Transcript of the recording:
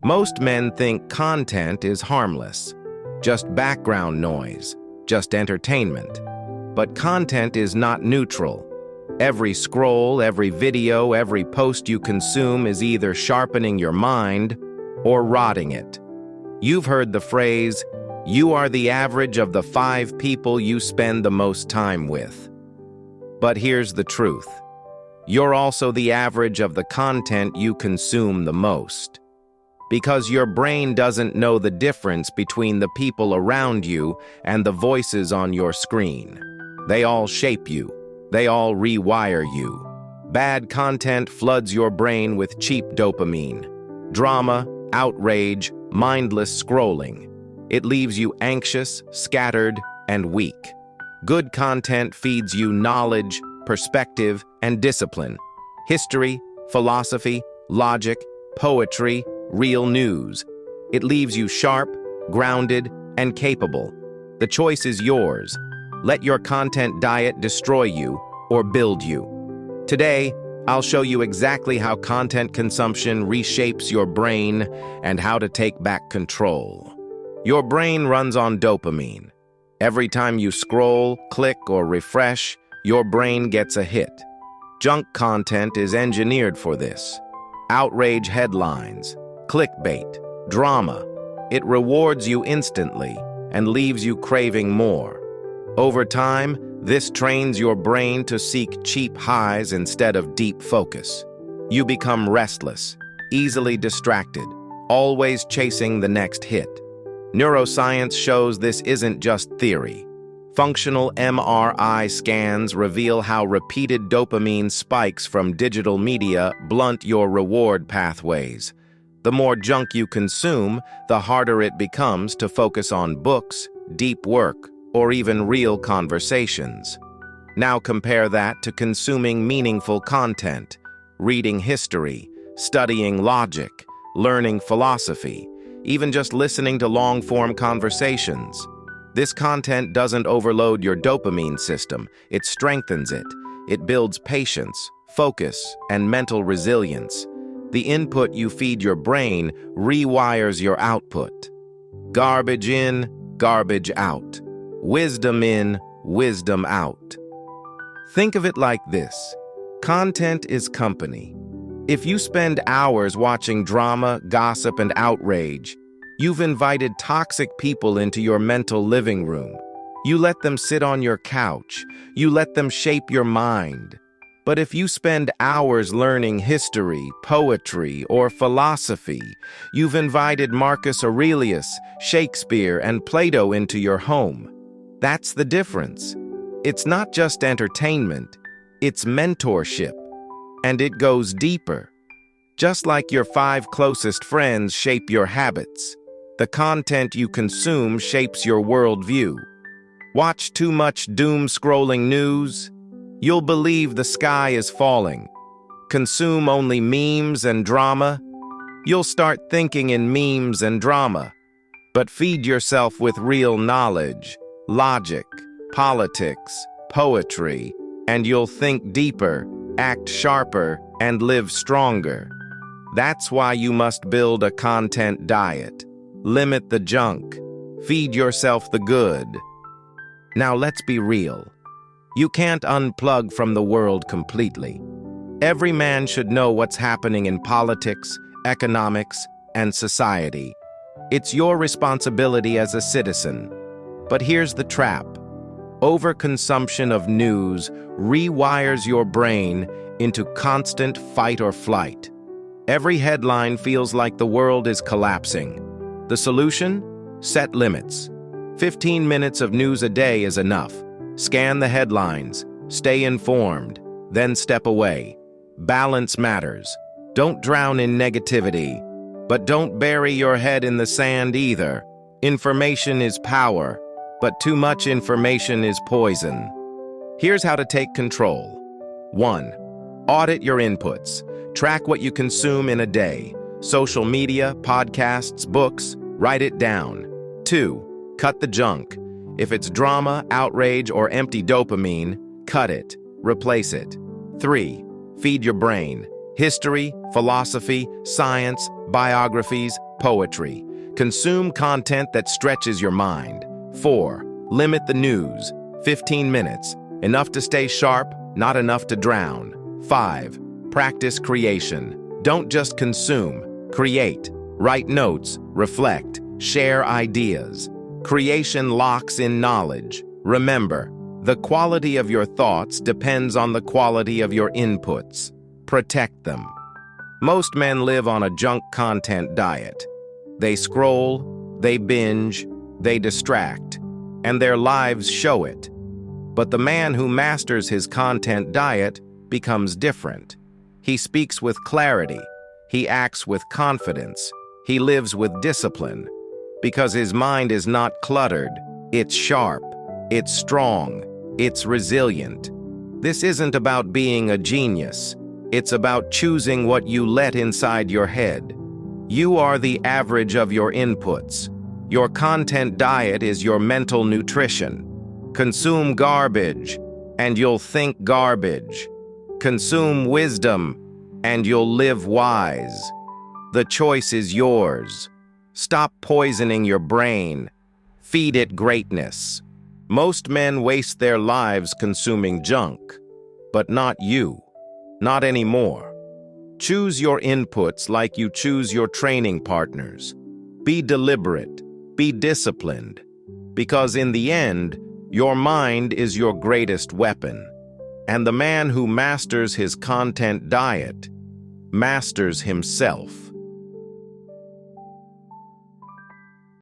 Most men think content is harmless, just background noise, just entertainment. But content is not neutral. Every scroll, every video, every post you consume is either sharpening your mind or rotting it. You've heard the phrase, "You are the average of the 5 people you spend the most time with." But here's the truth. You're also the average of the content you consume the most. Because your brain doesn't know the difference between the people around you and the voices on your screen. They all shape you. They all rewire you. Bad content floods your brain with cheap dopamine. Drama, outrage, mindless scrolling. It leaves you anxious, scattered, and weak. Good content feeds you knowledge, perspective, and discipline. History, philosophy, logic, poetry, real news. It leaves you sharp, grounded, and capable. The choice is yours. Let your content diet destroy you or build you. Today, I'll show you exactly how content consumption reshapes your brain and how to take back control. Your brain runs on dopamine. Every time you scroll, click, or refresh, your brain gets a hit. Junk content is engineered for this. Outrage headlines, clickbait, drama. It rewards you instantly and leaves you craving more. Over time, this trains your brain to seek cheap highs instead of deep focus. You become restless, easily distracted, always chasing the next hit. Neuroscience shows this isn't just theory. Functional MRI scans reveal how repeated dopamine spikes from digital media blunt your reward pathways. The more junk you consume, the harder it becomes to focus on books, deep work, or even real conversations. Now compare that to consuming meaningful content, reading history, studying logic, learning philosophy, even just listening to long-form conversations. This content doesn't overload your dopamine system, it strengthens it. It builds patience, focus, and mental resilience. The input you feed your brain rewires your output. Garbage in, garbage out. Wisdom in, wisdom out. Think of it like this. Content is company. If you spend hours watching drama, gossip, and outrage, you've invited toxic people into your mental living room. You let them sit on your couch. You let them shape your mind. But if you spend hours learning history, poetry, or philosophy, you've invited Marcus Aurelius, Shakespeare, and Plato into your home. That's the difference. It's not just entertainment, it's mentorship. And it goes deeper. Just like your 5 closest friends shape your habits, the content you consume shapes your worldview. Watch too much doom-scrolling news, you'll believe the sky is falling. Consume only memes and drama, you'll start thinking in memes and drama. But feed yourself with real knowledge, logic, politics, poetry, and you'll think deeper, act sharper, and live stronger. That's why you must build a content diet. Limit the junk. Feed yourself the good. Now let's be real. You can't unplug from the world completely. Every man should know what's happening in politics, economics, and society. It's your responsibility as a citizen. But here's the trap. Overconsumption of news rewires your brain into constant fight or flight. Every headline feels like the world is collapsing. The solution? Set limits. 15 minutes of news a day is enough. Scan the headlines, stay informed, then step away. Balance matters. Don't drown in negativity, but don't bury your head in the sand either. Information is power, but too much information is poison. Here's how to take control. 1. Audit your inputs. Track what you consume in a day. Social media, podcasts, books, write it down. 2. Cut the junk. If it's drama, outrage, or empty dopamine, cut it. Replace it. 3. Feed your brain. History, philosophy, science, biographies, poetry. Consume content that stretches your mind. 4. Limit the news. 15 minutes. Enough to stay sharp, not enough to drown. 5. Practice creation. Don't just consume, create. Write notes, reflect, share ideas. Creation locks in knowledge. Remember, the quality of your thoughts depends on the quality of your inputs. Protect them. Most men live on a junk content diet. They scroll, they binge, they distract, and their lives show it. But the man who masters his content diet becomes different. He speaks with clarity. He acts with confidence. He lives with discipline. Because his mind is not cluttered, it's sharp, it's strong, it's resilient. This isn't about being a genius. It's about choosing what you let inside your head. You are the average of your inputs. Your content diet is your mental nutrition. Consume garbage, and you'll think garbage. Consume wisdom, and you'll live wise. The choice is yours. Stop poisoning your brain. Feed it greatness. Most men waste their lives consuming junk, but not you. Not anymore. Choose your inputs like you choose your training partners. Be deliberate. Be disciplined. Because in the end, your mind is your greatest weapon. And the man who masters his content diet masters himself.